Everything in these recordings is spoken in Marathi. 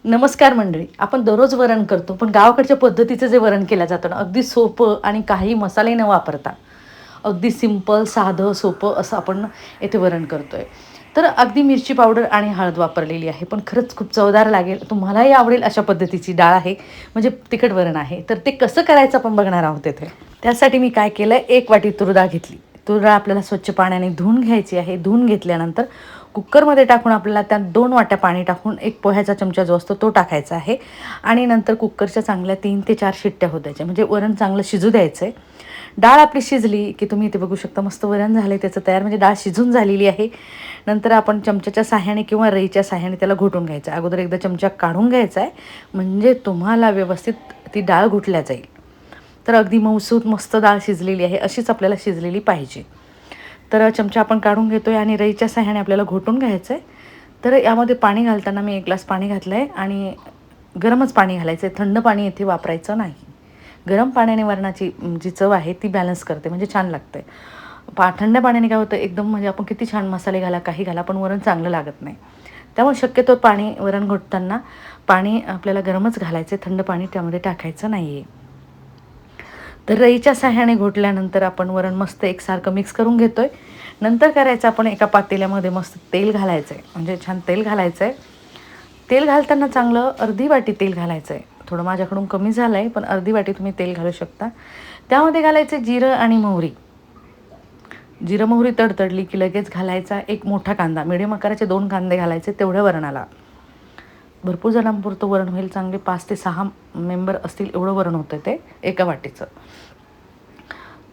नमस्कार मंडळी. आपण दररोज वरण करतो, पण गावाकडच्या पद्धतीचं जे वरण केलं जातं ना, अगदी सोपं आणि काही मसाले न वापरता अगदी सिंपल, साधं, सोपं असं आपण येथे वरण करतोय. तर अगदी मिरची पावडर आणि हळद वापरलेली आहे, पण खरंच खूप चवदार लागेल. तुम्हालाही आवडेल अशा पद्धतीची डाळ आहे, म्हणजे तिखट वरण आहे. तर ते कसं करायचं आपण बघणार आहोत इथे. त्यासाठी मी काय केलं, 1 वाटी तूर डाळ घेतली. तूर डाळ आपल्याला स्वच्छ पाण्याने धुवून घ्यायची आहे. धुवून घेतल्यानंतर कुकरमध्ये टाकून आपल्याला त्यात 2 वाट्या पाणी टाकून एक पोह्याचा चमचा जो असतो तो टाकायचा आहे आणि नंतर कुकरच्या चांगल्या 3 ते 4 शिट्ट्या होऊ द्यायच्या, म्हणजे वरण चांगलं शिजू द्यायचं आहे. डाळ आपली शिजली की तुम्ही इथे बघू शकता मस्त वरण झालं आहे त्याचं तयार, म्हणजे डाळ शिजून झालेली आहे. नंतर आपण चमच्याच्या साहाय्याने किंवा रईच्या साहाय्याने त्याला घोटून घ्यायचं आहे. अगोदर एकदा चमचा काढून घ्यायचा आहे, म्हणजे तुम्हाला व्यवस्थित ती डाळ घुटल्या जाईल. तर अगदी मऊसूत मस्त डाळ शिजलेली आहे, अशीच आपल्याला शिजलेली पाहिजे. तर चमचा आपण काढून घेतो आहे आणि रईच्या साहाय्याने आपल्याला घोटून घ्यायचं आहे. तर यामध्ये पाणी घालताना मी 1 ग्लास पाणी घातलं आहे आणि गरमच पाणी घालायचं आहे, थंड पाणी इथे वापरायचं नाही. गरम पाण्याने वरणाची जी चव आहे ती बॅलन्स करते, म्हणजे छान लागते. थंड पाण्याने काय होतं, एकदम म्हणजे आपण किती छान मसाले घाला, काही घाला, पण वरण चांगलं लागत नाही. त्यामुळे शक्यतो पाणी वरण घोटताना पाणी आपल्याला गरमच घालायचं आहे, थंड पाणी त्यामध्ये टाकायचं नाही आहे. तर रईच्या साहाय्याने घोटल्यानंतर आपण वरण मस्त एकसारखं मिक्स करून घेतो आहे. नंतर करायचं, आपण एका पातेल्यामध्ये मस्त तेल घालायचं आहे, म्हणजे छान तेल घालायचं आहे. तेल घालताना चांगलं अर्धी वाटी तेल घालायचं आहे. थोडं माझ्याकडून कमी झालं आहे, पण अर्धी वाटी तुम्ही तेल घालू शकता. त्यामध्ये घालायचं जिरं आणि मोहरी. जिरं मोहरी तडतडली की लगेच घालायचा एक मोठा कांदा, मिडियम आकाराचे 2 कांदे घालायचे तेवढ्या वरणाला. भरपूर जणांपुरतं वरण होईल, चांगले 5 ते 6 मेंबर असतील एवढं वरण होतं ते एका वाटीचं.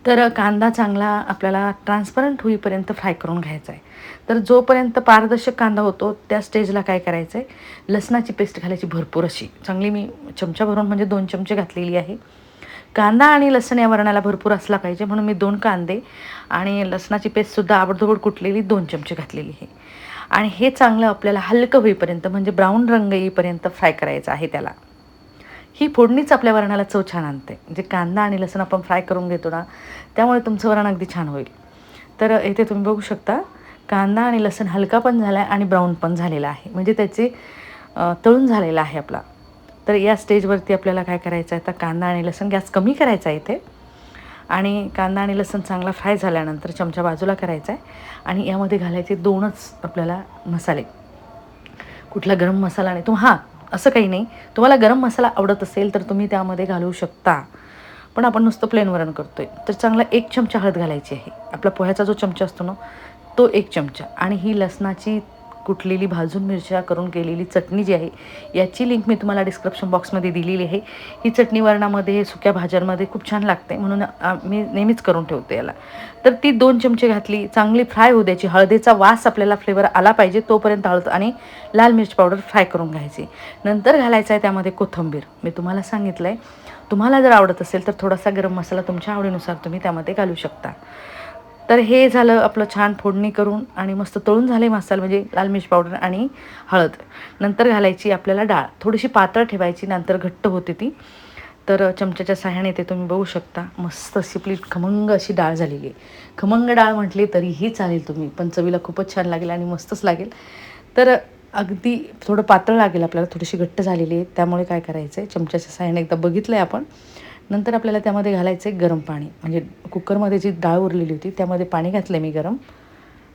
तर कांदा चांगला आपल्याला ट्रान्सपरंट होईपर्यंत फ्राय करून घ्यायचा आहे. तर जोपर्यंत पारदर्शक कांदा होतो त्या स्टेजला काय करायचं आहे, लसणाची पेस्ट घालायची भरपूर अशी चांगली. मी चमचा भरून म्हणजे 2 चमचे घातलेली आहे. कांदा आणि लसण या वरणाला भरपूर असला पाहिजे, म्हणून मी 2 कांदे आणि लसणाची पेस्टसुद्धा आबडधोबड कुटलेली 2 चमचे घातलेली आहे. आणि हे चांगलं आपल्याला हलकं होईपर्यंत, म्हणजे ब्राऊन रंग येईपर्यंत फ्राय करायचं आहे त्याला. ही फोडणीच आपल्या वरणाला चव छान आणते, म्हणजे कांदा आणि लसूण आपण फ्राय करून घेतो ना, त्यामुळे तुमचं वरण अगदी छान होईल. तर इथे तुम्ही बघू शकता कांदा आणि लसूण हलका पण झाला आहे आणि ब्राऊन पण झालेला आहे, म्हणजे त्याचे तळून झालेला आहे आपला. तर या स्टेजवरती आपल्याला काय करायचं आहे, आता कांदा आणि लसूण गॅस कमी करायचा आहे इथे, आणि कांदा आणि लसूण चांगला फ्राय झाल्यानंतर चमचा बाजूला करायचा आहे आणि यामध्ये घालायचे 2च आपल्याला मसाले. कुठला गरम मसाला नाही, हां, असं काही नाही, तुम्हाला गरम मसाला आवडत असेल तर तुम्ही त्यामध्ये घालू शकता, पण आपण नुसतं प्लेन वरण करतो आहे. तर चांगला 1 चमचा हळद घालायची आहे. आपला पोह्याचा जो चमचा असतो ना, तो 1 चमचा. आणि ही लसणाची कुटलेली भाजून मिरच्या करून केलेली चटणी जी आहे, याची लिंक मी तुम्हाला डिस्क्रिप्शन बॉक्समध्ये दिलेली आहे. ही चटणी वरणामध्ये, सुक्या भाज्यांमध्ये खूप छान लागते, म्हणून मी नेहमीच करून ठेवते याला. तर ती 2 चमचे घातली, चांगली फ्राय होऊ द्यायची. हळदीचा वास आपल्याला फ्लेवर आला पाहिजे तोपर्यंत हळद आणि लाल मिरच पावडर फ्राय करून घ्यायची. नंतर घालायचं आहे त्यामध्ये कोथिंबीर. मी तुम्हाला सांगितलं आहे, तुम्हाला जर आवडत असेल तर थोडासा गरम मसाला तुमच्या आवडीनुसार तुम्ही त्यामध्ये घालू शकता. तर हे झालं आपलं छान फोडणी करून आणि मस्त तळून झाले मसाले, म्हणजे लाल मिरच पावडर आणि हळद. नंतर घालायची आपल्याला डाळ, थोडीशी पातळ ठेवायची, नंतर घट्ट होते ती. तर चमच्याच्या साहाय्याने ते तुम्ही बघू शकता मस्त अशी आपली खमंग अशी डाळ झालेली आहे. खमंग डाळ म्हटली तरीही चालेल तुम्ही, पण चवीला खूपच छान लागेल आणि मस्तच लागेल. तर अगदी थोडं पातळ लागेल आपल्याला, थोडीशी घट्ट झालेली आहे, त्यामुळे काय करायचं आहे, चमच्याच्या साहाय्याने एकदा बघितलं आहे आपण. नंतर आपल्याला त्यामध्ये घालायचं आहे गरम पाणी, म्हणजे कुकरमध्ये जी डाळ उरलेली होती त्यामध्ये पाणी घातलं मी गरम,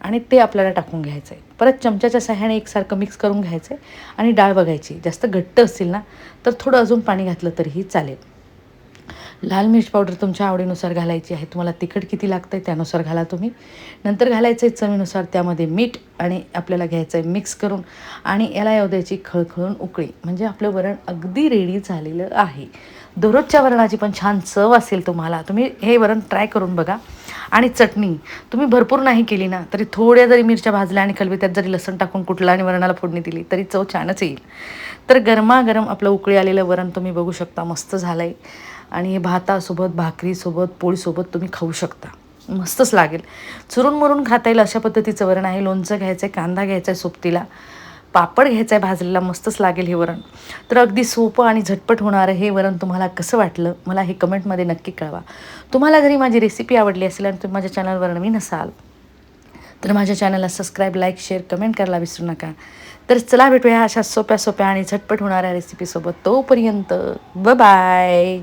आणि ते आपल्याला टाकून घ्यायचं आहे. परत चमच्याच्या साहाय्याने एकसारखं मिक्स करून घ्यायचं आहे आणि डाळ बघायची, जास्त घट्ट असेल ना तर थोडं अजून पाणी घातलं तरीही चालेल. लाल मिरच पावडर तुमच्या आवडीनुसार घालायची आहे, तुम्हाला तिखट किती लागतं आहे त्यानुसार घाला तुम्ही. नंतर घालायचं आहे चवीनुसार त्यामध्ये मीठ, आणि आपल्याला घ्यायचं आहे मिक्स करून, आणि याला येऊ द्यायची खळखळून उकळी, म्हणजे आपलं वरण अगदी रेडी झालेलं आहे. दररोजच्या वरणाची पण छान चव असेल तुम्हाला, तुम्ही हे वरण ट्राय करून बघा. आणि चटणी तुम्ही भरपूर नाही केली ना तरी थोड्या जरी मिरच्या भाजल्या आणि खलबत्त्यात जरी लसूण टाकून कुटला आणि वरणाला फोडणी दिली तरी चव छानच येईल. तर गरमागरम आपलं उकळी आलेलं वरण तुम्ही बघू शकता मस्त झालं आहे, आणि भातासोबत, भाकरीसोबत, पोळीसोबत तुम्ही खाऊ शकता, मस्तच लागेल. चुरून मुरून खाता येईल अशा पद्धतीचं वरण आहे. लोणचं घ्यायचं आहे, कांदा घ्यायचा आहे सोबतीला, पापड घ्यायचा आहे भाजलेला, मस्तच लागेल हे वरण. तर अगदी सोपं आणि झटपट होणारं हे वरण तुम्हाला कसं वाटलं मला हे कमेंटमध्ये नक्की कळवा. तुम्हाला जरी माझी रेसिपी आवडली असेल आणि तुम्ही माझ्या चॅनलवर नवीन असाल तर माझ्या चॅनलला सबस्क्राईब, लाईक, शेअर, कमेंट करायला विसरू नका. तर चला भेटूया अशा सोप्या सोप्या आणि झटपट होणाऱ्या रेसिपीसोबत. तोपर्यंत बाय.